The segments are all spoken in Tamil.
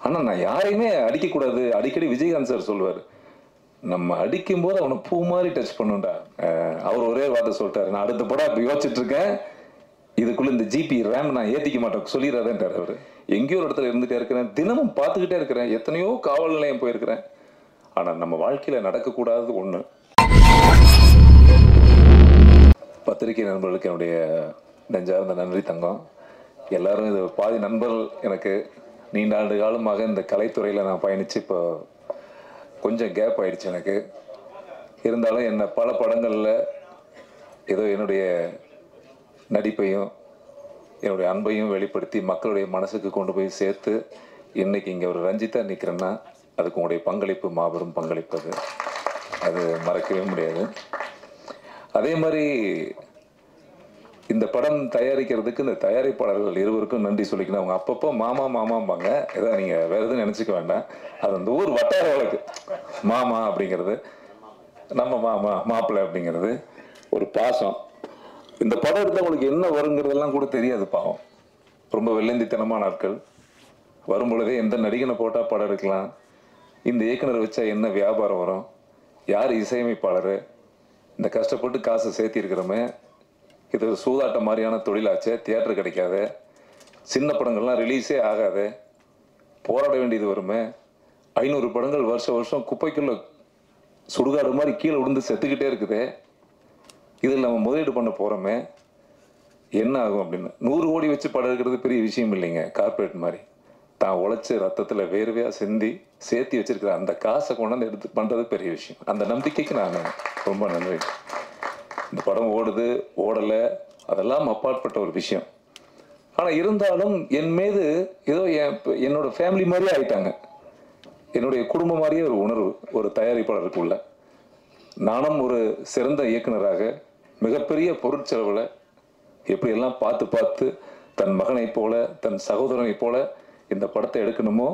ஆனால் நான் யாரையுமே அடிக்கக்கூடாது. அடிக்கடி விஜயகாந்த் சார் சொல்லுவார், நம்ம அடிக்கும் போது அவனை பூ மாதிரி டச் பண்ணுண்டா. அவர் ஒரே வார்த்தை சொல்லிட்டாரு, நான் அடுத்த படம் அப்படி யோசிச்சுட்டு இருக்கேன், இதுக்குள்ள இந்த ஜிபி ரேம் நான் ஏற்றிக்க மாட்டேன் சொல்லிடுறாருன்றார் அவர். எங்கேயோ ஒரு இடத்துல இருந்துகிட்டே இருக்கிறேன், தினமும் பார்த்துக்கிட்டே இருக்கிறேன், எத்தனையோ காவல் நிலையம் போயிருக்கிறேன். ஆனால் நம்ம வாழ்க்கையில் நடக்கக்கூடாதது ஒன்று. பத்திரிகை நண்பர்களுக்கு என்னுடைய நெஞ்சார்ந்த நன்றி தங்கம். எல்லாரும் இது பாதி நண்பர்கள். எனக்கு நீண்ட ஆண்டு காலமாக இந்த கலைத்துறையில் நான் பயணித்து இப்போ கொஞ்சம் கேப் ஆயிடுச்சு எனக்கு. இருந்தாலும் என்னை பல படங்களில் ஏதோ என்னுடைய நடிப்பையும் என்னுடைய அன்பையும் வெளிப்படுத்தி மக்களுடைய மனசுக்கு கொண்டு போய் சேர்த்து இன்னைக்கு இங்கே ஒரு ரஞ்சிதா நிற்கிறேன்னா அதுக்கு உங்களுடைய பங்களிப்பு மாபெரும் பங்களிப்பு. அது மறக்கவே முடியாது. அதே மாதிரி இந்த படம் தயாரிக்கிறதுக்கு இந்த தயாரிப்பாளர்கள் இருவருக்கும் நன்றி சொல்லிக்கணும். அவங்க அப்பப்போ மாமா மாமாம்பாங்க, ஏதோ நீங்கள் வேறு எதுவும் நினச்சிக்க வேண்டாம். அது அந்த ஊர் வட்டார வழக்கு. மாமா அப்படிங்கிறது, நம்ம மாமா மாப்பிள்ளை அப்படிங்கிறது ஒரு பாசம். இந்த படம் எடுத்தால் உங்களுக்கு என்ன வருங்கிறதெல்லாம் கூட தெரியாது பாவம். ரொம்ப வெள்ளந்தித்தனமான நாட்கள். வரும் பொழுதே எந்த நடிகனை போட்டால் படம் எடுக்கலாம், இந்த இயக்குனர் வச்சா என்ன வியாபாரம் வரும், யார் இசையமைப்பாளர், இந்த கஷ்டப்பட்டு காசை சேர்த்திருக்கிறோமே, இது ஒரு சூதாட்ட மாதிரியான தொழிலாச்சே, தியேட்டர் கிடைக்காது, சின்ன படங்கள்லாம் ரிலீஸே ஆகாது, போராட வேண்டியது வருமே, 500 படங்கள் வருஷம் குப்பைக்குள்ள சுடுகாடு மாதிரி கீழே விழுந்து செத்துக்கிட்டே இருக்குது, இதில் நம்ம முதலீடு பண்ண போகிறோமே என்ன ஆகும் அப்படின்னு. 100 கோடி வச்சு படம் எடுக்கிறது பெரிய விஷயம் இல்லைங்க. கார்பரேட் மாதிரி தான் உழைச்சி ரத்தத்தில் வேர்வையாக சிந்தி சேர்த்தி வச்சிருக்கிற அந்த காசை கொண்டாந்து எடுத்து பண்ணுறது பெரிய விஷயம். அந்த நம்பிக்கைக்கு நான் ரொம்ப நன்றி. இந்த படம் ஓடுது ஓடலை அதெல்லாம் அப்பாற்பட்ட ஒரு விஷயம். ஆனால் இருந்தாலும் என் மீது ஏதோ என்னோட ஃபேமிலி மாதிரியே ஆயிட்டாங்க. என்னுடைய குடும்பம் மாதிரியே ஒரு உணர்வு ஒரு தயாரிப்பாளருக்குள்ள. நானும் ஒரு சிறந்த இயக்குனராக மிகப்பெரிய பொருட்செலவில் எப்படியெல்லாம் பார்த்து பார்த்து தன் மகனை போல தன் சகோதரனை போல இந்த படத்தை எடுக்கணுமோ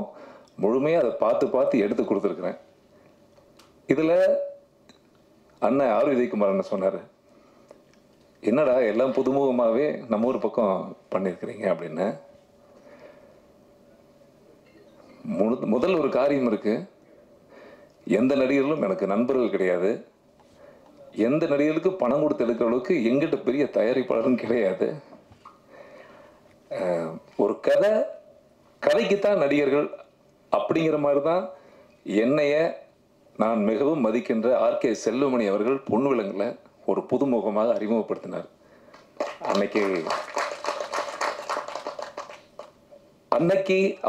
முழுமையாக அதை பார்த்து பார்த்து எடுத்து கொடுத்துருக்குறேன். இதில் அண்ணன் ஆர் விஜயகுமார் என்ன சொன்னார், என்னடா எல்லாம் புதுமுகமாகவே நம்ம ஊர் பக்கம் பண்ணியிருக்கிறீங்க அப்படின்னு. முதல் ஒரு காரியம் இருக்கு, எந்த நடிகர்களும் எனக்கு நண்பர்கள் கிடையாது, எந்த நடிகர்களுக்கு பணம் கொடுத்து எடுக்கிற அளவுக்கு எங்கிட்ட பெரிய தயாரிப்பாளரும் கிடையாது. ஒரு கதைக்குத்தான் நடிகர்கள் அப்படிங்கிற மாதிரி தான் என்னைய நான் மிகவும் மதிக்கின்ற ஆர்கே செல்வமணி அவர்கள் பொன்விலங்கில் ஒரு புதுமுகமாக அறிமுகப்படுத்தினார். அன்னைக்கு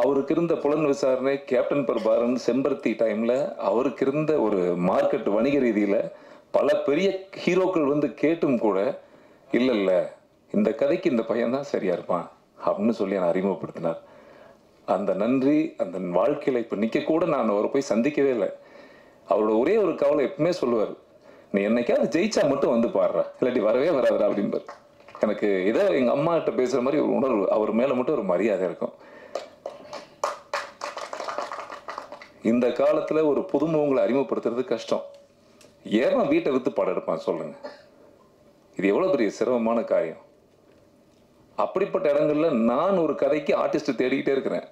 அவருக்கு இருந்த புலன் விசாரணை, கேப்டன் பிரபாரன், செம்பருத்தி டைமில் அவருக்கு இருந்த ஒரு மார்க்கெட் வணிக ரீதியில் பல பெரிய ஹீரோக்கள் வந்து கேட்டும் கூட இல்லை இந்த கதைக்கு இந்த பையன்தான் சரியா இருப்பான் அப்படின்னு சொல்லி நான் அறிமுகப்படுத்தினார். அந்த நன்றி அந்த வாழ்க்கையில் இப்போ நிற்க கூட நான் அவரை போய் சந்திக்கவே இல்லை. அவரோட ஒரே ஒரு கவலை எப்பவுமே சொல்லுவார், நீ என்னைக்காவது ஜெயிச்சா மட்டும் வந்து பாடுறா, இல்லாட்டி வரவே வராதுரா அப்படின்பார். எனக்கு ஏதோ எங்கள் அம்மா கிட்ட பேசுகிற மாதிரி ஒரு உணர்வு, அவர் மேலே மட்டும் ஒரு மரியாதை இருக்கும். இந்த காலத்தில் ஒரு புதுமுகங்களை அறிமுகப்படுத்துறது கஷ்டம். ஏன் வீட்டை விற்று படம் எடுப்பான் சொல்லுங்க, இது எவ்வளோ பெரிய சிரமமான காரியம். அப்படிப்பட்ட இடங்கள்ல நான் ஒரு கதைக்கு ஆர்டிஸ்ட் தேடிக்கிட்டே இருக்கிறேன்.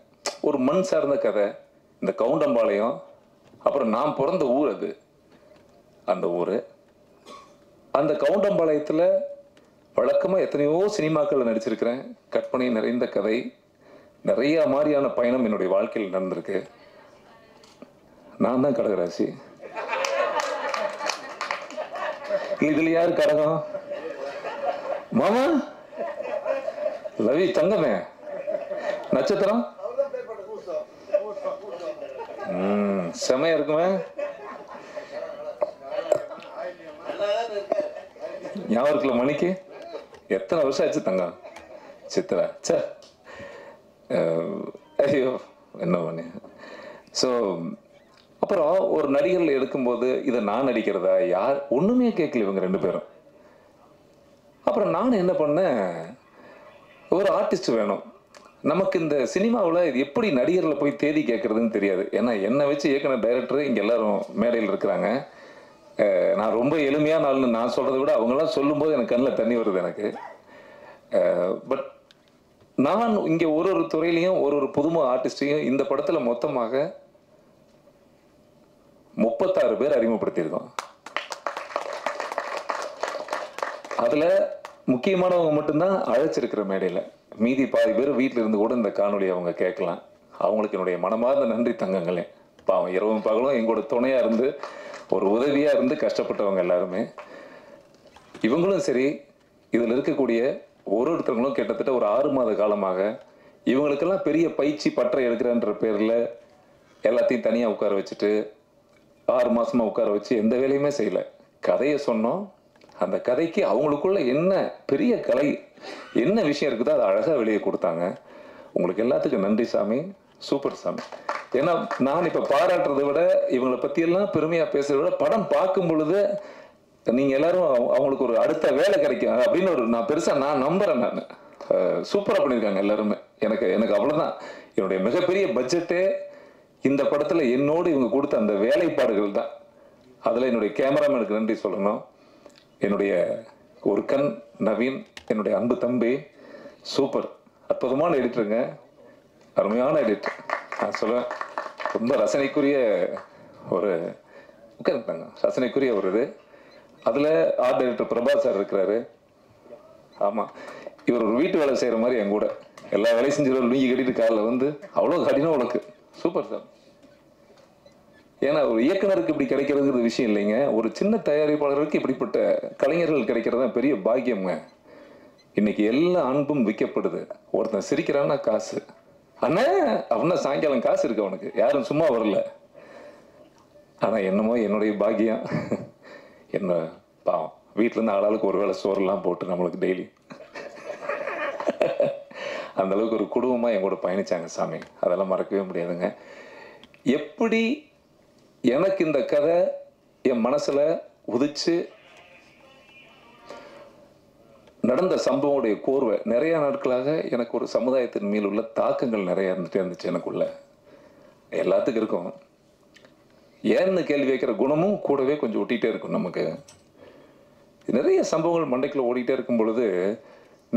ஒரு மண் சார்ந்த கதை, இந்த கவுண்டம்பாளையம், அப்புறம் நான் பிறந்த ஊர் அது, அந்த ஊர், அந்த கவுண்டம்பாளையத்தில் வழக்கமாக எத்தனையோ சினிமாக்களில் நடிச்சிருக்கிறேன். கற்பனை நிறைந்த கதை, நிறைய மாதிரியான பயணம் என்னுடைய வாழ்க்கையில் நடந்திருக்கு. நான் தான் கடகராசி. இதுல யாரு கடகம்? மாமா லவி தங்கமே நட்சத்திரம் செமையா இருக்குமே. ஞாபகம் இருக்குல்ல மணிக்கு? எத்தனை வருஷம் ஆச்சு தங்கம்? சித்ரா சே ஐயோ என்ன பண்ணி. ஸோ அப்புறம் ஒரு நடிகர்கள் எடுக்கும்போது இதை நான் நடிக்கிறதா யார் ஒன்றுமே கேட்கல இவங்க ரெண்டு பேரும். அப்புறம் நான் என்ன பண்ணேன், ஒரு ஆர்டிஸ்ட் வேணும் நமக்கு. இந்த சினிமாவில் இது எப்படி நடிகர்களை போய் தேடி கேட்குறதுன்னு தெரியாது. ஏன்னா என்னை வச்சு இயக்குனர் டைரக்டர் இங்கே எல்லாரும் மேடையில் இருக்கிறாங்க. நான் ரொம்ப எளிமையான ஆள்னு நான் சொல்கிறத விட அவங்களாம் சொல்லும்போது எனக்கு கண்ணில் தண்ணி வருது எனக்கு. பட் நான் இங்கே ஒரு துறையிலையும் ஒரு புதுமை ஆர்டிஸ்டையும் இந்த படத்தில் மொத்தமாக 36 பேர் அறிமுகப்படுத்தியிருக்கோம். அதில் முக்கியமானவங்க மட்டும்தான் அழைச்சிருக்கிற மேடையில். மீதி பாதி பேர் வீட்டில் இருந்து கூட இந்த காணொலியை அவங்க கேட்கலாம். அவங்களுக்கு என்னுடைய மனமார்ந்த நன்றி தங்கங்களே. பாவம் இரவும் பகலும் எங்களோட துணையாக இருந்து ஒரு உதவியாக இருந்து கஷ்டப்பட்டவங்க எல்லாருமே. இவங்களும் சரி, இதில் இருக்கக்கூடிய ஒருத்தவங்களும் கிட்டத்தட்ட ஒரு 6 மாத காலமாக இவங்களுக்கெல்லாம் பெரிய பயிற்சி பற்றை எடுக்கிறன்ற பேரில் எல்லாத்தையும் தனியாக உட்கார வச்சுட்டு 6 மாசமா உட்கார வச்சு எந்த வேலையுமே செய்யலை. கதையை சொன்னோம். அந்த கதைக்கு அவங்களுக்குள்ள என்ன பெரிய கலை, என்ன விஷயம் இருக்குதோ அதை அழகாக வெளியே கொடுத்தாங்க. உங்களுக்கு எல்லாத்துக்கும் நன்றி சாமி. சூப்பர் சாமி. ஏன்னா நான் இப்போ பாராட்டுறதை விட இவங்களை பற்றியெல்லாம் பெருமையாக பேசுறதை விட படம் பார்க்கும் பொழுது நீங்கள் எல்லாரும் அவங்களுக்கு ஒரு அடுத்த வேலை கிடைக்கும் அப்படின்னு நான் பெருசாக நான் நம்புகிறேன். நான் சூப்பராக பண்ணியிருக்காங்க எல்லாருமே. எனக்கு அவ்வளோதான். என்னுடைய மிகப்பெரிய பட்ஜெட்டே இந்த படத்தில் என்னோடு இவங்க கொடுத்த அந்த வேலைப்பாடுகள் தான். அதில் என்னுடைய கேமராமேனுக்கு நன்றி சொல்லணும். என்னுடைய ஒரு கண் நவீன், என்னுடைய அன்பு தம்பி, சூப்பர் அற்புதமான எடிட்டருங்க, அருமையான எடிட்டர். நான் சொல்லுவேன் ரொம்ப ரசனைக்குரிய ஒரு ரசனைக்குரிய ஒரு இது. அதில் ஆர்ட் டைரக்டர் பிரபா சார் இருக்கிறாரு. ஆமாம், இவர் ஒரு வீட்டு வேலை செய்கிற மாதிரி என் கூட எல்லா வேலையும் செஞ்சு நீங்க கட்டிட்டு காலில் வந்து அவ்வளோ கடினம் உனக்கு. Super sir. ஏன்னா ஒரு இயக்குனருக்கு இப்படி கிடைக்கிறதுங்கிறது விஷயம் இல்லைங்க. ஒரு சின்ன தயாரிப்பாளருக்கு இப்படிப்பட்ட கலைஞர்கள் கிடைக்கிறது தான் பெரிய பாக்கியம்ங்க. இன்னைக்கு எல்லா அன்பும் விற்கப்படுது. ஒருத்தன் சிரிக்கிறான்னா காசு, அண்ணா அப்படின்னா சாயங்காலம் காசு இருக்கு அவனுக்கு, யாரும் சும்மா வரல. ஆனால் என்னமோ என்னுடைய பாக்கியம், என்ன பாவம் வீட்டிலேருந்து ஆளாளுக்கு ஒரு வேளை சோறுலாம் போட்டு நம்மளுக்கு டெய்லி அந்த அளவுக்கு ஒரு குடும்பமாக என் கூட பயணிச்சாங்க சாமி. அதெல்லாம் மறக்கவே முடியாதுங்க. எப்படி எனக்கு இந்த கதை என் மனசில் உதிச்சு நடந்த சம்பவமுடைய கோர்வை நிறைய நாட்களாக எனக்கு ஒரு சமுதாயத்தின் மேல் உள்ள தாக்கங்கள் நிறைய இருந்துச்சு. எனக்குள்ள எல்லாத்துக்கும் இருக்கும். ஏன்னு கேள்வி வைக்கிற குணமும் கூடவே கொஞ்சம் ஒட்டிகிட்டே இருக்கும். நமக்கு நிறைய சம்பவங்கள் மண்டைக்குள்ள ஓடிட்டே இருக்கும் பொழுது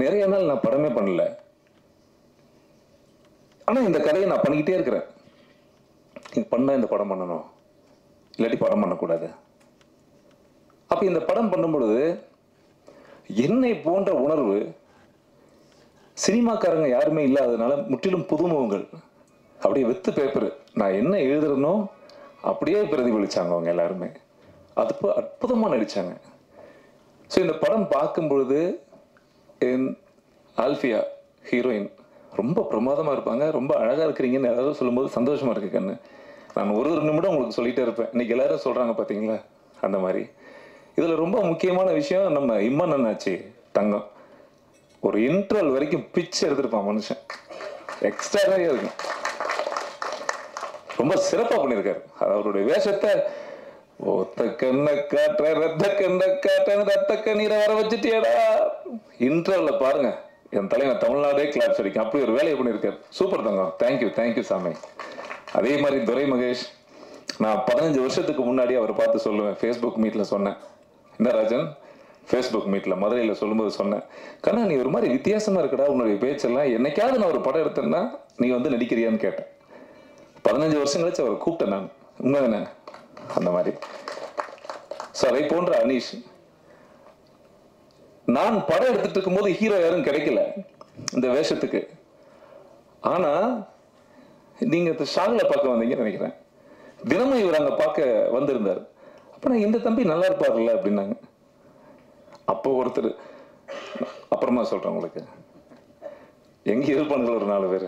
நிறைய நாள் நான் படமே பண்ணல. ஆனால் இந்த கதையை நான் பண்ணிக்கிட்டே இருக்கிறேன். இது பண்ணால் இந்த படம் பண்ணணும், இல்லாட்டி படம் பண்ணக்கூடாது. அப்போ இந்த படம் பண்ணும் பொழுது என்னை போன்ற உணர்வு சினிமாக்காரங்க யாருமே இல்லாததுனால முற்றிலும் புதுமுகங்கள் அப்படியே வெத்து பேப்பர் நான் என்ன எழுதுறனோ அப்படியே பிரதிபலிச்சாங்க அவங்க எல்லாருமே. அது அற்புதமாக நடிச்சாங்க. ஸோ இந்த படம் பார்க்கும் பொழுது என் ஆல்ஃபியா ஹீரோயின் ரொம்ப பிரமாதமாக இருப்பாங்க. ரொம்ப அழகாக இருக்கிறீங்கன்னு யாராவது சொல்லும்போது சந்தோஷமாக இருக்கு கண்ணு. நான் ஒரு நிமிடம் உங்களுக்கு சொல்லிகிட்டே இருப்பேன். இன்னைக்கு எல்லாரும் சொல்கிறாங்க பார்த்தீங்களா, அந்த மாதிரி. இதில் ரொம்ப முக்கியமான விஷயம் நம்ம இம்மன் அண்ணாச்சி தங்கம். ஒரு இன்ட்ரல் வரைக்கும் பிச்சு எடுத்துருப்பான் மனுஷன். எக்ஸ்ட்ராவே இருக்கும். ரொம்ப சிறப்பாக பண்ணியிருக்காரு. அவருடைய வேஷத்தை ஒத்த கண்ணை காட்டுற ரத்த கண்ணை காட்டுற ரத்த கண்ணீரை வர வச்சுட்டியடா இன்ட்ரல்ல பாருங்க. என் தலைவன் தமிழ்நாடே கிளாப்ஸ் அடிக்கும். அப்படி ஒரு வேலையை பண்ணியிருக்காரு. சூப்பர் தங்கம். தேங்க்யூ சாமி. அதே மாதிரி துரை மகேஷ், நான் 15 வருஷத்துக்கு முன்னாடி அவரை பார்த்து சொல்லுவேன். ஃபேஸ்புக் மீட்டில் சொன்னேன். என்ன ராஜன், ஃபேஸ்புக் மீட்டில் மதுரையில் சொல்லும்போது சொன்னேன், கண்ணா நீ ஒரு மாதிரி வித்தியாசமாக இருக்கடா உன்னுடைய பேச்செல்லாம், என்னைக்காவது நான் ஒரு படம் எடுத்தேன்னா நீ வந்து நடிக்கிறியான்னு கேட்டேன். 15 வருஷம் கழிச்சு அவரை கூப்பிட்டேன் நான். உண்மை தானே? அந்த மாதிரி. ஸோ அதை போன்ற அனீஷ், நான் படம் எடுத்துட்டு இருக்கும்போது ஹீரோ யாரும் கிடைக்கல இந்த வேஷத்துக்கு. ஆனா நீங்க ஷாக்ல பார்க்க வந்தீங்கன்னு நினைக்கிறேன். தினமும் இவர் அங்க பார்க்க வந்திருந்தார். அப்ப நான் இந்த தம்பி நல்லா இருப்பார்ல அப்படின்னாங்க. அப்போ ஒருத்தர், அப்புறமா சொல்றேன் உங்களுக்கு, எங்க இருப்பானுங்கள ஒரு 4 பேர்,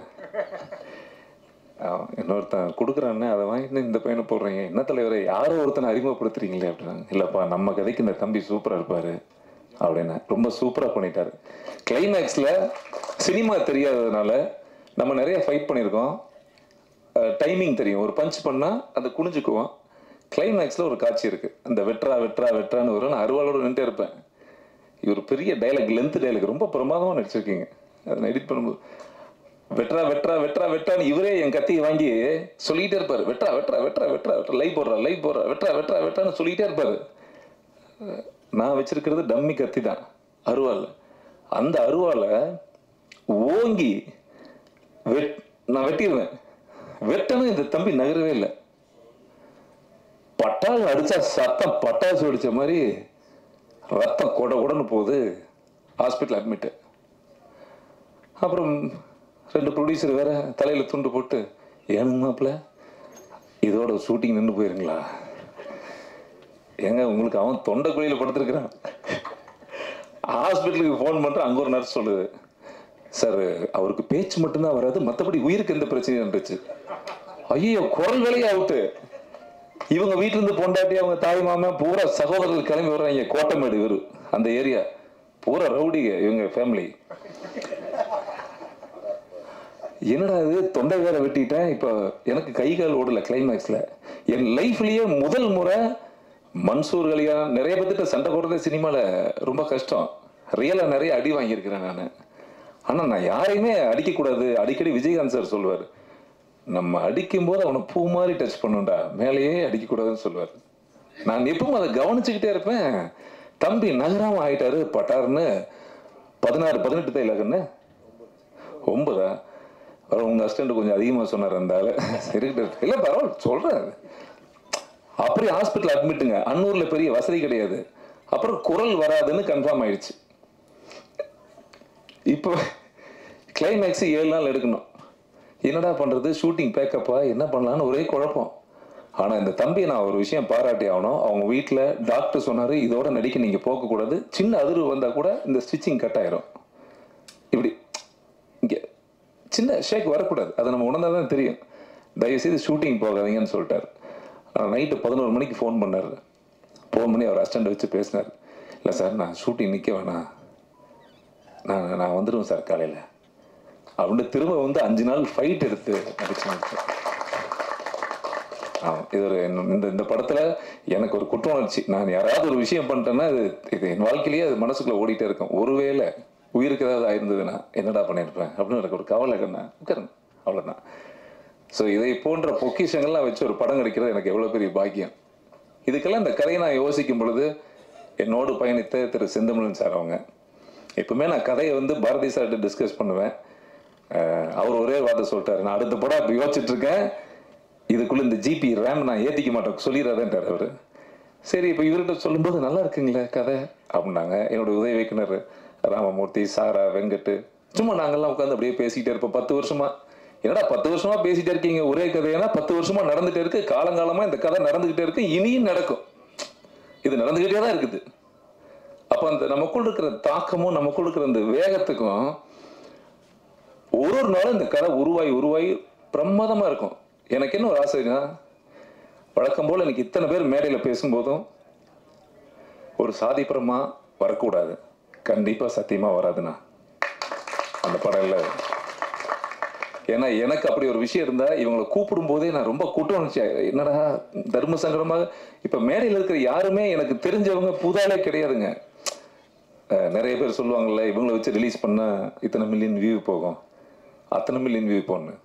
இன்னொருத்தன் கொடுக்குறான்னு அதை வாங்கிட்டு இந்த பையனை போடுறீங்க, என்ன தலைவரை யாரோ ஒருத்தனை அறிமுகப்படுத்துறீங்களே அப்படின்னாங்க. இல்லப்பா நம்ம கதைக்கு இந்த தம்பி சூப்பரா இருப்பாரு அப்படின்னு ரொம்ப சூப்பரா பண்ணிட்டாரு. கிளைமேக்ஸ்ல சினிமா தெரியாததுனால நம்ம நிறைய ஃபைட் பண்ணியிருக்கோம். டைமிங் தெரியும். ஒரு பஞ்ச் பண்ணா அதை குனிஞ்சுக்குவோம். கிளைமேக்ஸில் ஒரு காட்சி இருக்கு. அந்த வெட்டுறான்னு வரும். நான் அருவாளோடு நின்றுட்டே இருப்பேன். இவர் பெரிய டைலாக், லென்த் டைலாக், ரொம்ப பிரமாதமாக நடிச்சிருக்கீங்க. அதை எடிட் பண்ணும்போது வெட்டான்னு இவரே என் கத்தியை வாங்கி சொல்லிக்கிட்டே இருப்பாரு. வெட்டா லைவ் போடுறா வெட்டான்னு சொல்லிக்கிட்டே இருப்பாரு. நான் வச்சிருக்கிறது டம்மி கத்தி தான், அருவாள். அந்த அருவாளை ஓங்கி நான் வெட்டிடுவேன். வெட்டணும், இந்த தம்பி நகரவே இல்லை. பட்டாசு அடிச்சா சத்தம் பட்டாசு அடிச்ச மாதிரி ரத்தம் கொட உடனே போகுது. Hospital admit. அப்புறம் 2 ப்ரொடியூசர் வேற தலையில துண்டு போட்டு, ஏனுங்க மாப்பிள்ள இதோட ஷூட்டிங் நின்று போயிருங்களா? ஏங்க உங்களுக்கு அவன் தொண்டை குழியில் படுத்துருக்கிறான். ஹாஸ்பிட்டலுக்கு ஃபோன் பண்ணுறேன். அங்கே ஒரு நர்ஸ் சொல்லுது, சார் அவருக்கு பேச்சு மட்டும்தான் வராது, மற்றபடி உயிருக்கு எந்த பிரச்சனையும் இருந்துச்சு. ஐயோ, குரல் வேலையே அவுட்டு. இவங்க வீட்டிலேருந்து பொண்டாட்டி, அவங்க தாய் மாமா பூரா சகோதரர்கள் கிளம்பி வர்றாங்க. கோட்டமேடு இவரு, அந்த ஏரியா பூரா ரவுடிங்க இவங்க ஃபேமிலி. என்னடா இது, தொண்டை வேற வெட்டிட்டேன். இப்போ எனக்கு கை கால் ஓடல. கிளைமேக்ஸில் என் லைஃப்லேயே முதல் முறை மன்சூர் அலிகான் நிறைய பேர்த்திட்ட சண்டை போடுறதே சினிமாவில் ரொம்ப கஷ்டம். ரியலாக நிறைய அடி வாங்கியிருக்கிறேன் நான். ஆனால் நான் யாரையுமே அடிக்கக்கூடாது. அடிக்கடி விஜயகாந்த் சார் சொல்லுவார், நம்ம அடிக்கும்போது அவனை பூ மாதிரி டச் பண்ணுண்டா, மேலேயே அடிக்கக்கூடாதுன்னு சொல்லுவார். நான் எப்பவும் அதை கவனிச்சுக்கிட்டே இருப்பேன். தம்பி நகராம ஆயிட்டாரு பட்டாருன்னு 16-18 தான் இலக்குன்னு 9. உங்க அசிஸ்டன்ட் கொஞ்சம் அதிகமாக சொன்னார் அந்த ஆளு. சரிக்கிட்ட இல்லை பரவாயில்ல சொல்கிறேன். அப்படி ஹாஸ்பிட்டல் அட்மிட்டுங்க. அன்னூரில் பெரிய வசதி கிடையாது. அப்புறம் குரல் வராதுன்னு கன்ஃபார்ம் ஆயிடுச்சு. இப்போ கிளைமேக்ஸ் 7 நாள் எடுக்கணும். என்னடா பண்ணுறது, ஷூட்டிங் பேக்கப்பா, என்ன பண்ணலான்னு ஒரே குழப்பம். ஆனால் இந்த தம்பியை நான் ஒரு விஷயம் பாராட்டி ஆகணும். அவங்க வீட்டில் டாக்டர் சொன்னார், இதோட நடிக்க நீங்கள் போகக்கூடாது, சின்ன அதிர்வு வந்தால் கூட இந்த ஸ்டிச்சிங் கட் ஆயிரும், இப்படி இங்கே சின்ன ஷேக் வரக்கூடாது, அதை நம்ம உணர்ந்தால் தான் தெரியும், தயவுசெய்து ஷூட்டிங் போகாதீங்கன்னு சொல்லிட்டார். ஆனால் நைட்டு 11 மணிக்கு ஃபோன் பண்ணார். ஃபோன் பண்ணி அவர் அசிஸ்டண்ட் வச்சு பேசினார். இல்லை சார், நான் ஷூட்டிங் நிற்க வேணாம், நான் வந்துடுவேன் சார் காலையில் அப்படின்னு திரும்ப வந்து 5 நாள் ஃபைட் எடுத்து நடிச்சேன். இது ஒரு இந்த படத்தில் எனக்கு ஒரு குற்ற உணர்ச்சி. நான் யாராவது ஒரு விஷயம் பண்ணிட்டேன்னா இது என் வாழ்க்கையிலேயே அது மனசுக்குள்ளே ஓடிட்டே இருக்கும். ஒருவேளை உயிருக்கு ஏதாவது ஆயிருந்ததுன்னா என்னடா பண்ணியிருப்பேன் அப்படின்னு எனக்கு ஒரு கவலை உட்காருங்க, அவ்வளோதான். ஸோ இதை போன்ற பொக்கிஷங்கள்லாம் வச்சு ஒரு படம் கிடைக்கிறது எனக்கு எவ்வளோ பெரிய பாக்கியம். இதுக்கெல்லாம் இந்த கதையை நான் யோசிக்கும் பொழுது என்னோடு பயணித்த திரு செந்தமிழன் சார் அவங்க. எப்பவுமே நான் கதையை வந்து பாரதி சார்கிட்ட டிஸ்கஸ் பண்ணுவேன். அவர் ஒரே வார்த்தை சொல்லிட்டாரு, நான் அடுத்த படம் அப்படி யோசிச்சுட்டு இருக்கேன், இதுக்குள்ள இந்த ஜிபி ரேம் நான் ஏற்றிக்க மாட்டேன் சொல்லிடுறாருன்றார் அவர். சரி, இப்போ இவர்கிட்ட சொல்லும்போது நல்லா இருக்குங்களே கதை அப்படின்னாங்க. என்னோட உதவி இயக்குனர் ராமமூர்த்தி, சாரா, வெங்கட், சும்மா நாங்கள்லாம் உட்காந்து அப்படியே பேசிக்கிட்டே இருப்போம். 10 வருஷமா. என்னடா 10 வருஷமா பேசிட்டே இருக்கீங்க ஒரே கதையா? 10 வருஷமா நடந்துட்டே இருக்கு, காலங்காலமா இந்த கதை நடந்துகிட்டே இருக்கு, இனியும் நடக்கும், இது நடந்துகிட்டே தான் இருக்குது. அப்ப அந்த நமக்குள் இருக்கிற தாக்கமும் நமக்குள் இருக்கிற அந்த வேகத்துக்கும் ஒரு நாளும் இந்த கதை உருவாகி பிரமாதமா இருக்கும். எனக்கு என்ன ஒரு ஆசைன்னா, வழக்கம் போல எனக்கு இத்தனை பேர் மேடையில் பேசும்போதும் ஒரு சாதிப்புறமா வரக்கூடாது, கண்டிப்பா சத்தியமா வராதுண்ணா அந்த படம் இல்லை. ஏன்னா எனக்கு அப்படி ஒரு விஷயம் இருந்தா இவங்களை கூப்பிடும் போதே நான் ரொம்ப கூட்டம் நினைச்சேன். என்னடா தர்ம சங்கடமாக, இப்ப மேடையில் இருக்கிற யாருமே எனக்கு தெரிஞ்சவங்க புதாலே கிடையாதுங்க. நிறைய பேர் சொல்லுவாங்கல்ல, இவங்களை வச்சு ரிலீஸ் பண்ண இத்தனை மில்லியன் வியூ போகும், அத்தனை மில்லியன் வியூ போகணும்.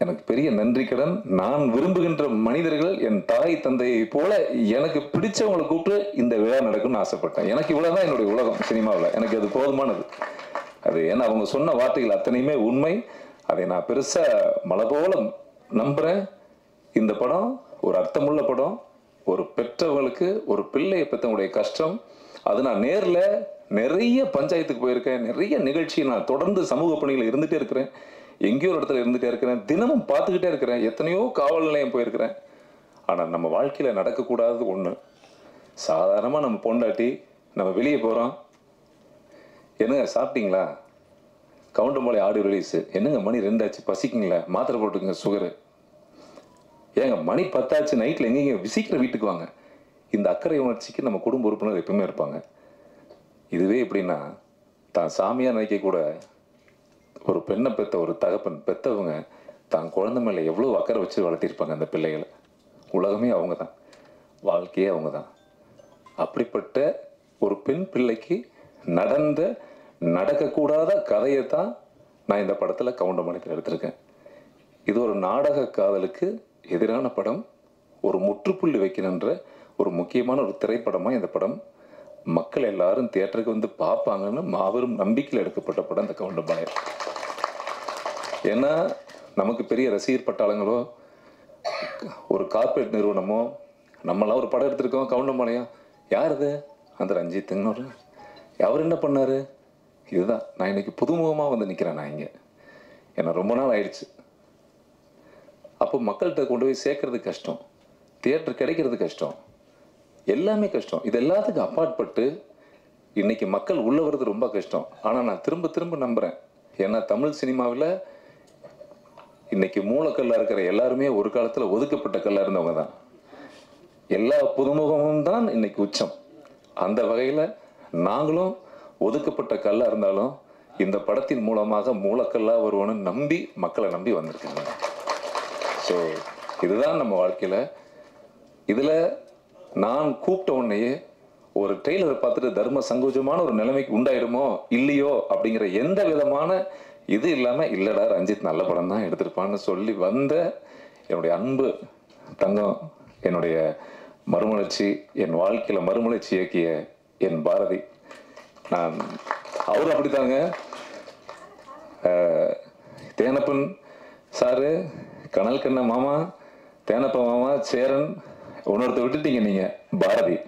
எனக்கு பெரிய நன்றி கடன். நான் விரும்புகின்ற மனிதர்கள் என் தாய் தந்தையை போல எனக்கு பிடிச்சவங்களை கூப்பிட்டு இந்த விழா நடக்கும்னு ஆசைப்பட்டேன். எனக்கு இவ்வளவுதான் என்னுடைய உலகம் சினிமாவில். எனக்கு அது போதுமானது. அது ஏன்னா அவங்க சொன்ன வார்த்தைகள் அத்தனையுமே உண்மை. அதை நான் பெருசா மலை போல நம்புறேன். இந்த படம் ஒரு அர்த்தமுள்ள படம். ஒரு பெற்றவங்களுக்கு ஒரு பிள்ளையை பெற்றவங்களுடைய கஷ்டம் அது. நான் நேரில் நிறைய பஞ்சாயத்துக்கு போயிருக்கேன், நிறைய நிகழ்ச்சி நான் தொடர்ந்து சமூக பணிகள் இருந்துகிட்டே இருக்கிறேன், எங்கேயோ ஒரு இடத்துல இருந்துகிட்டே இருக்கிறேன், தினமும் பார்த்துக்கிட்டே இருக்கிறேன், எத்தனையோ காவல் நிலையம் போயிருக்கிறேன். ஆனால் நம்ம வாழ்க்கையில் நடக்கக்கூடாதது ஒன்று. சாதாரணமாக நம்ம பொண்டாட்டி நம்ம வெளியே போகிறோம், என்னங்க சாப்பிட்டீங்களா, கவுண்டமலை ஆடியோ ரிலீஸு, என்னங்க மணி 2 ஆச்சு, பசிக்குங்களா, மாத்திரை போட்டுக்குங்க சுகரு, ஏங்க மணி 10 ஆச்சு, நைட்டில் எங்கேங்க சீக்கிரம் வீட்டுக்கு வாங்க. இந்த அக்கறை உணர்ச்சிக்கு நம்ம குடும்ப உறுப்பினர் எப்பவுமே இருப்பாங்க. இதுவே எப்படின்னா, தான் சாமியாக நினைக்க கூட ஒரு பெண்ணை பெற்ற ஒரு தகப்பன் பெற்றவங்க தான் குழந்தை மேலே எவ்வளோ அக்கறை வச்சு வளர்த்திருப்பாங்க அந்த பிள்ளைகளை. உலகமே அவங்க தான், வாழ்க்கையே அவங்க தான். அப்படிப்பட்ட ஒரு பெண் பிள்ளைக்கு நடக்கக்கூடாத கதையை தான் நான் இந்த படத்தில் கவுண்டமணித்தில் எடுத்திருக்கேன். இது ஒரு நாடக காதலுக்கு எதிரான படம், ஒரு முற்றுப்புள்ளி வைக்கணுன்ற ஒரு முக்கியமான ஒரு திரைப்படமாக இந்த படம் மக்கள் எல்லாரும் தியேட்டருக்கு வந்து பார்ப்பாங்கன்னு மாபெரும் நம்பிக்கையில் எடுக்கப்பட்ட படம் இந்த கவுண்டமலையான். ஏன்னா நமக்கு பெரிய ரசிகர் பட்டாளங்களோ ஒரு கார்பரேட் நிறுவனமோ நம்மளாம் ஒரு படம் எடுத்திருக்கோம் கவுண்டமலையான், யார் இது? அந்த ரஞ்சித்துன்னு அவர் என்ன பண்ணார்? இதுதான் நான் இன்னைக்கு புதுமுகமாக வந்து நிற்கிறேன். நான் இங்கே ஏன்னா ரொம்ப நாள் ஆயிடுச்சு. அப்போ மக்கள்கிட்ட கொண்டு போய் சேர்க்கறது கஷ்டம், தியேட்டர் கிடைக்கிறது கஷ்டம், எல்லாமே கஷ்டம். இது எல்லாத்துக்கும் அப்பாற்பட்டு இன்னைக்கு மக்கள் உள்ள வர்றது ரொம்ப கஷ்டம். ஆனால் நான் திரும்ப திரும்ப நம்புகிறேன். ஏன்னா தமிழ் சினிமாவில் இன்னைக்கு மூலக்கல்லாக இருக்கிற எல்லாருமே ஒரு காலத்தில் ஒதுக்கப்பட்ட கல்லாக இருந்தவங்க தான். எல்லா புதுமுகமும் தான் இன்னைக்கு உச்சம். அந்த வகையில் நாங்களும் ஒதுக்கப்பட்ட கல்லாக இருந்தாலும் இந்த படத்தின் மூலமாக மூலக்கல்லாக வருவோன்னு நம்பி மக்களை நம்பி வந்திருக்காங்க. ஸோ இதுதான் நம்ம வாழ்க்கையில். இதில் நான் கூப்பிட்ட உடனேயே ஒரு ட்ரெய்லரை பார்த்துட்டு தர்ம சங்கோஜமான ஒரு நிலைமைக்கு உண்டாயிடுமோ இல்லையோ அப்படிங்கிற எந்த விதமான இது இல்லாமல், இல்லைடா ரஞ்சித் நல்ல படம் தான் எடுத்திருப்பான்னு சொல்லி வந்த என்னுடைய அன்பு தங்கம், என்னுடைய மறுமலர்ச்சி, என் வாழ்க்கையில் மறுமலர்ச்சி இயக்கிய என் பாரதி. நான் அவரும் அப்படித்தாங்க. தேனப்பன் சாரு, கனல் கண்ண மாமா, தேனப்ப மாமா, சேரன், இன்னொருத்த விட்டுட்டீங்க நீங்கள் பாரதி.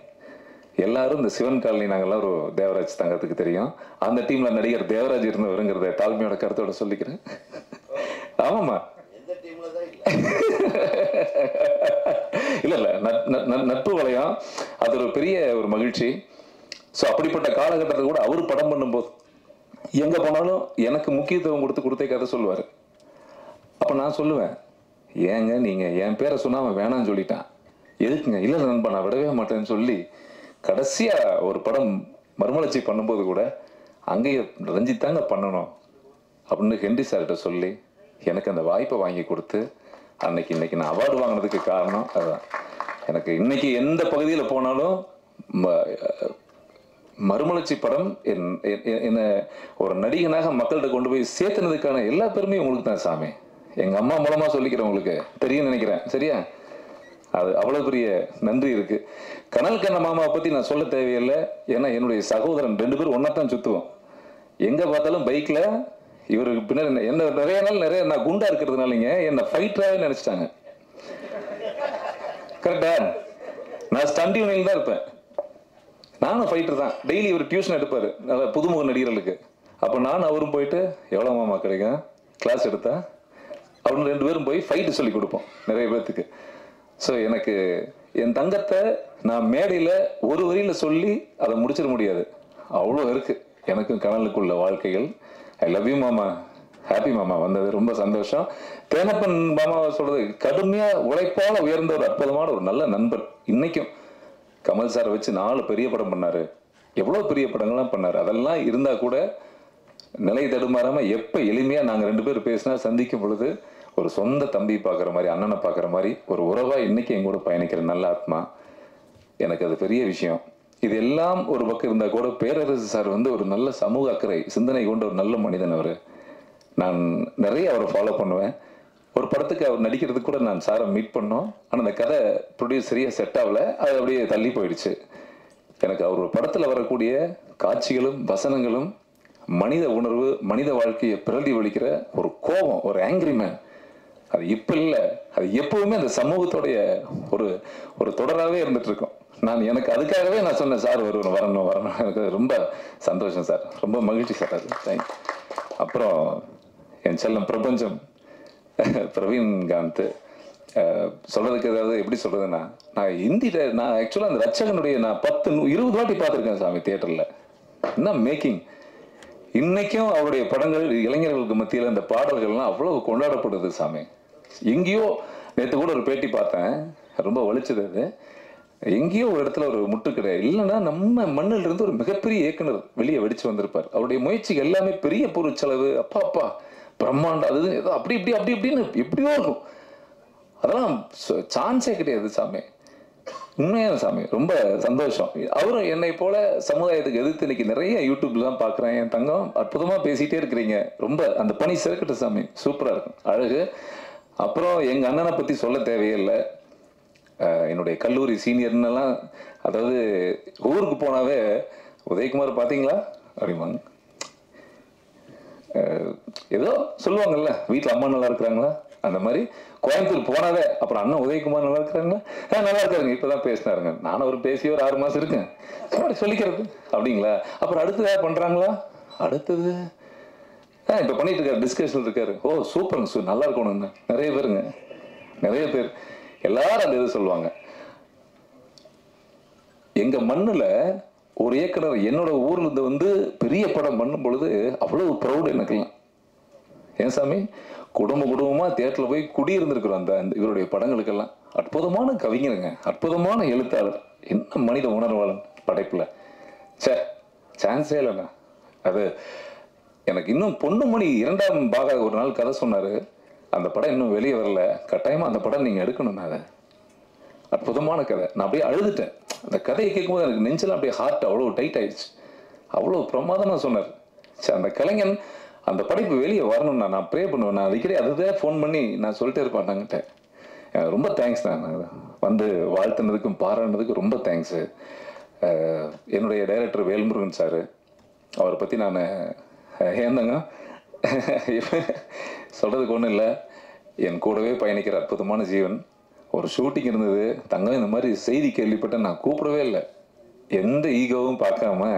எல்லாரும் இந்த சிவன் காலனி நாங்கள்லாம் ஒரு தேவராஜ் தங்கத்துக்கு தெரியும். அந்த டீமில் நடிகர் தேவராஜ் இருந்தவருங்கிறத தாழ்மையோட கருத்தோட சொல்லிக்கிறேன். ஆமாம்மா, இல்லை இல்லை, நட்பு வளையம் அது ஒரு பெரிய ஒரு மகிழ்ச்சி. ஸோ அப்படிப்பட்ட காலகட்டத்தை கூட அவர் படம் பண்ணும்போது எங்கே போனாலும் எனக்கு முக்கியத்துவம் கொடுத்தே கதை சொல்லுவார். அப்போ நான் சொல்லுவேன், ஏங்க நீங்கள் என் பேரை சொன்னால் அவன் வேணான்னு சொல்லிட்டான், எதுக்குங்க? இல்லை நண்பா நான் விடவே மாட்டேன்னு சொல்லி கடைசியாக ஒரு படம் மறுமலர்ச்சி பண்ணும்போது கூட அங்கேயே ரஞ்சித் தாங்க பண்ணணும் அப்படின்னு ஹென்றி சார்கிட்ட சொல்லி எனக்கு அந்த வாய்ப்பை வாங்கி கொடுத்து இன்னைக்கு நான் அவார்டு வாங்கினதுக்கு காரணம் அதுதான். எனக்கு இன்னைக்கு எந்த பகுதியில் போனாலும் மறுமலர்ச்சி படம் என்ன ஒரு நடிகனாக மக்கள்கிட்ட கொண்டு போய் சேர்த்துனதுக்கான எல்லா பெருமையும் உங்களுக்கு தான் சாமி. எங்கள் அம்மா மூலமாக சொல்லிக்கிறேன், உங்களுக்கு தெரியும் நினைக்கிறேன், சரியா? அது அவ்வளோ பெரிய நன்றி இருக்கு. கனல் கண்ண மாமாவை பற்றி நான் சொல்ல தேவையில்லை. ஏன்னா என்னுடைய சகோதரன் 2 பேரும் ஒன்றா தான் சுற்றுவோம். எங்கே பார்த்தாலும் பைக்கில் இவருக்கு பின்னாடி என்ன நிறைய நான் குண்டா இருக்கிறதுனாலங்க என்னை ஃபைட்டராகவே நினச்சிட்டாங்க. கரெக்டா? நான் ஸ்டண்ட் யூனியன் தான் இருப்பேன், நானும் ஃபைட்டர் தான். டெய்லி இவர் டியூஷன் எடுப்பார் நல்ல புதுமுக நடிகர்களுக்கு. அப்போ நான் அவரும் போயிட்டு எவ்வளோ மாமா கிடைக்கும் கிளாஸ் எடுத்தா அப்படின்னு 2 பேரும் போய் ஃபைட்டு சொல்லி கொடுப்போம் நிறைய பேர்த்துக்கு. ஸோ எனக்கு என் தங்கத்தை நான் மேடையில் ஒரு வரியில் சொல்லி அதை முடிச்சிட முடியாது, அவ்வளோ இருக்குது எனக்கும் கனலுக்குள்ள வாழ்க்கைகள். ஐ லவ் யூ மாமா, ஹாப்பி மாமா வந்தது ரொம்ப சந்தோஷம். தேனப்பன் மாமாவை சொல்றது கடுமையாக உழைப்பால் உயர்ந்த ஒரு அற்புதமான ஒரு நல்ல நண்பர். இன்னைக்கும் கமல் சாரை வச்சு 4 பெரிய படம் பண்ணார், எவ்வளோ பெரிய படங்கள்லாம் பண்ணார். அதெல்லாம் இருந்தால் கூட நிலை தடுமாறாமல் எப்போ எளிமையாக நாங்கள் 2 பேர் பேசினா சந்திக்கும் பொழுது ஒரு சொந்த தம்பி பார்க்குற மாதிரி, அண்ணனை பார்க்குற மாதிரி ஒரு உறவாக இன்னைக்கு எங்கூட பயணிக்கிற நல்ல ஆத்மா. எனக்கு அது பெரிய விஷயம். இது எல்லாம் ஒரு பக்கம் இருந்தால் கூட பேரரசு சார் ஒரு நல்ல சமூக அக்கறை சிந்தனை கொண்ட ஒரு நல்ல மனிதன். அவர் நான் நிறைய அவரை ஃபாலோ பண்ணுவேன். ஒரு படத்துக்கு அவர் நடிக்கிறதுக்கு கூட நான் சாரை மீட் பண்ணோம். ஆனால் அந்த கதை ப்ரொடியூஸ் சரியாக செட் ஆகலை, அது அப்படியே தள்ளி போயிடுச்சு. எனக்கு அவர் ஒரு படத்தில் வரக்கூடிய காட்சிகளும் வசனங்களும் மனித உணர்வு, மனித வாழ்க்கையை பிரதிபலிக்கிற ஒரு கோபம், ஒரு ஆங்கிரி மேன், அது இப்போ இல்லை, அது எப்பவுமே அந்த சமூகத்தோடைய ஒரு தொடராகவே இருந்துட்டு இருக்கும். எனக்கு அதுக்காகவே நான் சொன்னேன் சார் வரணும். எனக்கு ரொம்ப சந்தோஷம் சார், ரொம்ப மகிழ்ச்சி சார். அது தேங்க்யூ. அப்புறம் என் செல்லம் பிரபஞ்சம் பிரவீன் காந்த் சொல்றதுக்கு ஏதாவது எப்படி சொல்றதுன்னா, நான் ஆக்சுவலாக அந்த ரட்சகனுடைய நான் 10-20 வாட்டி பார்த்துருக்கேன் சாமி தியேட்டரில். என்ன மேக்கிங்! இன்னைக்கும் அவருடைய படங்கள் இளைஞர்களுக்கு மத்தியில் அந்த பாடல்கள்லாம் அவ்வளவு கொண்டாடப்படுது சாமி. எங்கேயோ நேற்று கூட ஒரு பேட்டி பார்த்தேன், ரொம்ப வலிச்சது. அது எங்கேயோ ஒரு இடத்துல ஒரு முட்டு கிடையாது, இல்லைன்னா நம்ம மண்ணில் இருந்து ஒரு மிகப்பெரிய இயக்குனர் வெளியே வெடிச்சு வந்திருப்பார். அவருடைய முயற்சிகள் எல்லாமே பெரிய பொருட்செலவு, அப்பா பிரம்மாண்டம், அது ஏதோ அப்படி இப்படின்னு எப்படியோ இருக்கும். அதெல்லாம் சான்ஸே கிடையாது சாமி. உண்மையான சாமி, ரொம்ப சந்தோஷம். அவரும் என்னை போல சமுதாயத்துக்கு எதிர்த்து இன்னைக்கு நிறைய யூடியூப்லாம் பார்க்குறேன். என் தங்கம் அற்புதமாக பேசிகிட்டே இருக்கிறீங்க, ரொம்ப அந்த பணி சிறக்கட்டும் சாமி, சூப்பராக இருக்கும், அழகு. அப்புறம் எங்கள் அண்ணனை பற்றி சொல்ல தேவையில்லை. என்னுடைய கல்லூரி சீனியர்னெல்லாம், அதாவது ஊருக்கு போனாவே உதயகுமார் பார்த்தீங்களா அப்படிம்பாங்க. ஏதோ சொல்லுவாங்கல்ல, வீட்டில் அம்மா நல்லா இருக்கிறாங்களா, அந்த மாதிரி கோயம்புத்தூர் போனாவே அப்புறம் அண்ணன் உதயகுமார் நல்லா இருக்கிறாங்களா, நல்லா இருக்காருங்க, இப்போதான் பேசினாருங்க. நானும் ஒரு பேசி ஒரு 6 மாதம் இருக்கேன், சொல்லிக்கிறது அப்படிங்களா. அப்புறம் அடுத்து ஏதாவது பண்ணுறாங்களா, அடுத்தது இப்போ பண்ணிட்டு இருக்காரு, டிஸ்கஷன் இருக்காரு, ஓ சூப்பருங்க நல்லா இருக்கணுங்க. நிறைய பேருங்க, நிறைய பேர் எல்லாரும் அந்த இது சொல்லுவாங்க. எங்க மண்ணுல ஒரு இயக்குனர் என்னோட ஊர்ல இருந்து வந்து பெரிய படம் பண்ணும் பொழுது அவ்வளவு ப்ரௌட் எனக்குலாம். ஏன் சாமி, குடும்பமா தியேட்டர்ல போய் குடியிருந்திருக்கிறோம் அந்த இவருடைய படங்களுக்கெல்லாம். அற்புதமான கவிஞருங்க, அற்புதமான எழுத்தாளர், என்ன மனித உணர்வாளன் படைப்புல. சான்ஸே இல்லைண்ணா. அது எனக்கு இன்னும் பொன்னுமணி 2ஆம் பாக ஒரு நாள் கதை சொன்னாரு. அந்த படம் இன்னும் வெளியே வரல, கட்டாயமா அந்த படம் நீங்க எடுக்கணும்னா. அதை அற்புதமான கதை. நான் அப்படியே அழுதுட்டேன் அந்த கதையை கேட்கும்போது. எனக்கு நெஞ்செல்லாம் அப்படியே ஹார்ட் அவ்வளோ டைட் ஆயிடுச்சு. அவ்வளோ பிரமாதமா சொன்னார். சரி, அந்த கலைஞன் அந்த படைப்பு வெளியே வரணும்னா நான் ப்ரே பண்ணுவேன். நான் அடிக்கடி அதுதான் ஃபோன் பண்ணி நான் சொல்லிட்டே இருப்பேன் நாங்கிட்ட. ரொம்ப தேங்க்ஸ் நான் வந்து வாழ்த்துனதுக்கும் பாராட்டினதுக்கும் ரொம்ப தேங்க்ஸு. என்னுடைய டைரக்டர் வேல்முருகன் சார், அவரை பற்றி நான் ஏந்தாங்க சொல்கிறதுக்கு ஒன்றும் இல்லை. என் கூடவே பயணிக்கிற அற்புதமான ஜீவன். ஒரு ஷூட்டிங் இருந்தது, தங்கம் இந்த மாதிரி செய்தி கேள்விப்பட்ட நான் கூப்பிடவே இல்லை. எந்த ஈகோவும் பார்க்காம,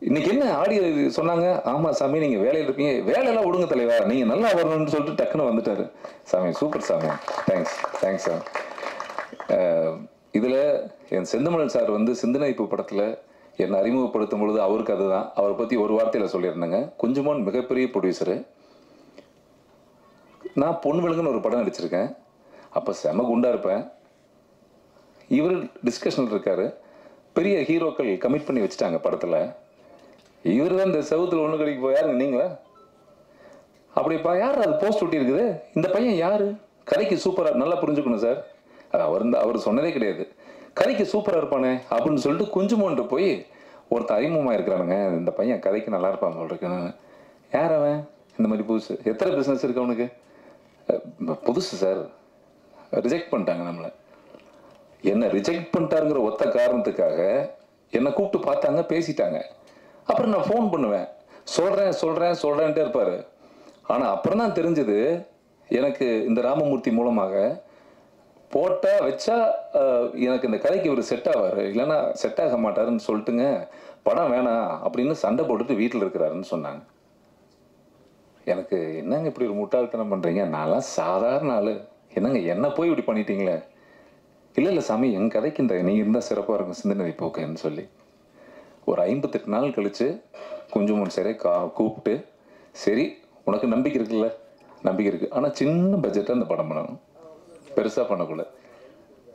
இன்னைக்கு என்ன ஆடியோ சொன்னாங்க, ஆமாம் சாமி நீங்கள் வேலையில் இருப்பீங்க, வேலையெல்லாம் விடுங்க தலைவா, நீங்கள் நல்லா வரணும்னு சொல்லிட்டு டக்குன்னு வந்துட்டாரு. சாமி சூப்பர் சாமி, தேங்க்ஸ் சார். இதில் என் செந்தமிழன் சார் வந்து சிந்தனைப்பு படத்தில் என்னை அறிமுகப்படுத்தும் பொழுது அவருக்கு அதுதான், அவரை பற்றி ஒரு வார்த்தையில் சொல்லியிருந்தேங்க. குஞ்சுமான் மிகப்பெரிய ப்ரொடியூசரு. நான் பொன் விலங்குன்னு ஒரு படம் நடிச்சிருக்கேன். அப்போ செம குண்டா இருப்பேன். இவர் டிஸ்கஷனில் இருக்காரு. பெரிய ஹீரோக்கள் கமிட் பண்ணி வச்சுட்டாங்க படத்தில். இவர் தான் இந்த செவத்தில் ஒன்று கடைக்கு போய், யாருங்க நீங்களா அப்படிப்பா, யார் அது போஸ்ட் ஒட்டி இருக்குது, இந்த பையன் யாரு, கதைக்கு சூப்பராக, நல்லா புரிஞ்சுக்கணும் சார், அவர் சொன்னதே கிடையாது, கதைக்கு சூப்பராக இருப்பானே அப்படின்னு சொல்லிட்டு குஞ்சுமோன்ட்டு போய் ஒருத்தர் அறிமுகமாக இருக்கிறானுங்க, இந்த பையன் கதைக்கு நல்லா இருப்பான் போல் இருக்குன்னு. யார் அவன், இந்த மாதிரி புதுசு, எத்தனை பிஸ்னஸ் இருக்கு அவனுக்கு, புதுசு சார். ரிஜெக்ட் பண்ணிட்டாங்க நம்மளை. என்ன ரிஜெக்ட் பண்ணிட்டாருங்கிற ஒத்த காரணத்துக்காக என்னை கூப்பிட்டு பார்த்தாங்க, பேசிட்டாங்க. அப்புறம் நான் ஃபோன் பண்ணுவேன், சொல்கிறேன்ட்டே இருப்பார். ஆனால் அப்புறம் தான் தெரிஞ்சது எனக்கு, இந்த ராமமூர்த்தி மூலமாக போட்டால் வச்சா எனக்கு இந்த கதைக்கு இவர் செட் ஆவார், இல்லைன்னா செட் ஆக மாட்டாருன்னு சொல்லிட்டுங்க, படம் வேணாம் அப்படின்னு சண்டை போட்டுட்டு வீட்டில் இருக்கிறாருன்னு சொன்னாங்க. எனக்கு என்னங்க இப்படி ஒரு முட்டாள்தனம் பண்ணுறீங்க, நான்லாம் சாதாரண ஆள், என்னங்க என்ன போய் இப்படி பண்ணிட்டீங்களே. இல்லை சாமி, என் கதைக்கு இந்த நீ இருந்தால் சிறப்பாக இருக்கும் சிந்தனை போக்கன்னு சொல்லி ஒரு 58 நாள் கழித்து குஞ்சுமோன் சாரே கூப்பிட்டு, சரி உனக்கு நம்பிக்கை இருக்குல்ல, நம்பிக்கை இருக்குது, ஆனால் சின்ன பட்ஜெட்டாக அந்த படம் பண்ணணும், பெருசாக பண்ணக்கூடாது,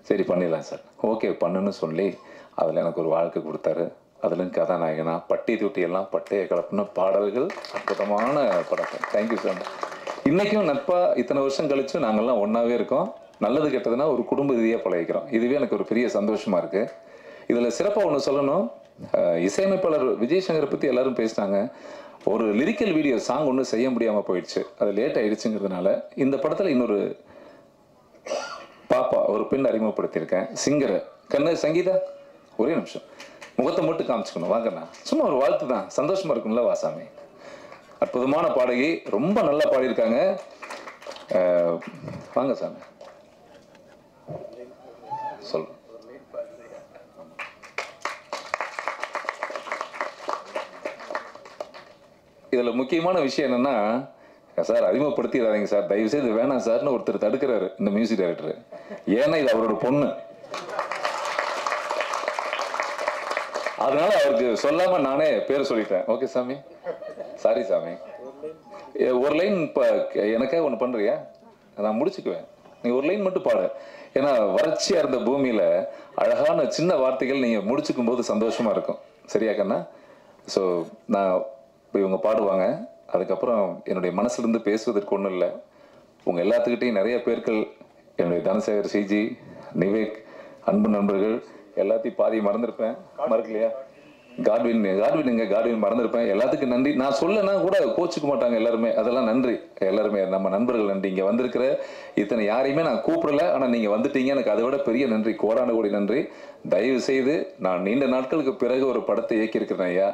சரி பண்ணிடலாம் சார், ஓகே பண்ணுன்னு சொல்லி அதில் எனக்கு ஒரு வாழ்க்கை கொடுத்தாரு. அதில் கதாநாயகனா பட்டி தொட்டியெல்லாம் பட்டையை கலப்புன பாடல்கள், அற்புதமான படத்தை. Thank you sir. இன்றைக்கும் நட்பாக இத்தனை வருஷம் கழித்து நாங்கள்லாம் ஒன்றாவே இருக்கோம். நல்லது கெட்டதுன்னா ஒரு குடும்ப ரீதியாக பழகிக்கிறோம். இதுவே எனக்கு ஒரு பெரிய சந்தோஷமாக இருக்குது. இதில் சிறப்பாக ஒன்று சொல்லணும், இசையமைப்பாளர் விஜய் சங்கரை பற்றி எல்லாரும் பேசினாங்க. ஒரு லிரிக்கல் வீடியோ சாங் ஒன்று செய்ய முடியாமல் போயிடுச்சு, அது லேட் ஆகிடுச்சுங்கிறதுனால இந்த படத்தில் இன்னொரு பாப்பா, ஒரு பெண் அறிமுகப்படுத்தியிருக்கேன், சிங்கரை. கண்ணு சங்கீதா, ஒரே நிமிஷம் முகத்தை மட்டும் காமிச்சுக்கணும், வாங்கண்ணா, சும்மா ஒரு வாழ்த்து தான், சந்தோஷமாக இருக்கும்ல வாசாமி. அற்புதமான பாடகி, ரொம்ப நல்லா பாடியிருக்காங்க. வாங்க சாமி, சொல். இதில் முக்கியமான விஷயம் என்னன்னா, சார் அறிமுகப்படுத்திடாதீங்க சார், தயவு செய்து வேணாம் சார்னு ஒருத்தர் தடுக்கிறாரு இந்த மியூசிக் டைரக்டர். ஏன்னா இது அவரோட பொண்ணு, அதனால அவருக்கு சொல்லாம நானே பேர் சொல்லிட்டேன். ஓகே சாமி, சாரி சாமி. ஒரு லைன் இப்போ எனக்காக ஒன்று பண்ணுறியா, நான் முடிச்சுக்குவேன், நீ ஒரு லைன் மட்டும் பாடு. ஏன்னா வறட்சியாக இருந்த பூமியில் அழகான சின்ன வார்த்தைகள் நீங்கள் முடிச்சுக்கும் போது சந்தோஷமாக இருக்கும். சரியா கண்ணா? ஸோ நான் இப்போ இவங்க பாடுவாங்க, அதுக்கப்புறம் என்னுடைய மனசுலேருந்து பேசுவதற்கு ஒன்றும் இல்லை. உங்கள் எல்லாத்துக்கிட்டையும் நிறைய பேர்கள், என்னுடைய தனசேகர், சிஜி, நிவேக், அன்பு நண்பர்கள் எல்லாத்தையும் பாதி மறந்துருப்பேன், மறக்கலையா? காட்வின் மறந்துருப்பேன். எல்லாத்துக்கும் நன்றி. நான் சொல்லனா கூட கோச்சுக்க மாட்டாங்க எல்லாருமே. அதெல்லாம் நன்றி. எல்லாருமே நம்ம நண்பர்கள் நன்றி. இங்கே வந்திருக்கிற இத்தனை யாரையுமே நான் கூப்பிடல. ஆனால் நீங்கள் வந்துட்டீங்க. எனக்கு அதை விட பெரிய நன்றி. கோடான கோடி நன்றி. தயவு செய்து நான் நீண்ட நாட்களுக்கு பிறகு ஒரு படத்தை இயக்கியிருக்கிறேன் ஐயா.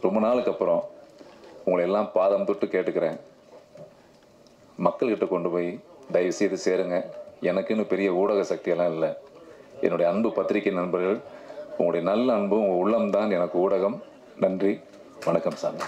ரொம்ப நாளுக்கு அப்புறம் உங்களை எல்லாம் பாதம் தொட்டு கேட்டுக்கிறேன். மக்கள்கிட்ட கொண்டு போய் தயவு செய்து சேருங்க. எனக்குன்னு பெரிய ஊடக சக்தியெல்லாம் இல்லை. என்னுடைய அன்பு பத்திரிகை நண்பர்கள், உங்களுடைய நல்ல அன்பு, உங்கள் உள்ளம்தான் எனக்கு ஊடகம். நன்றி, வணக்கம் சாமி.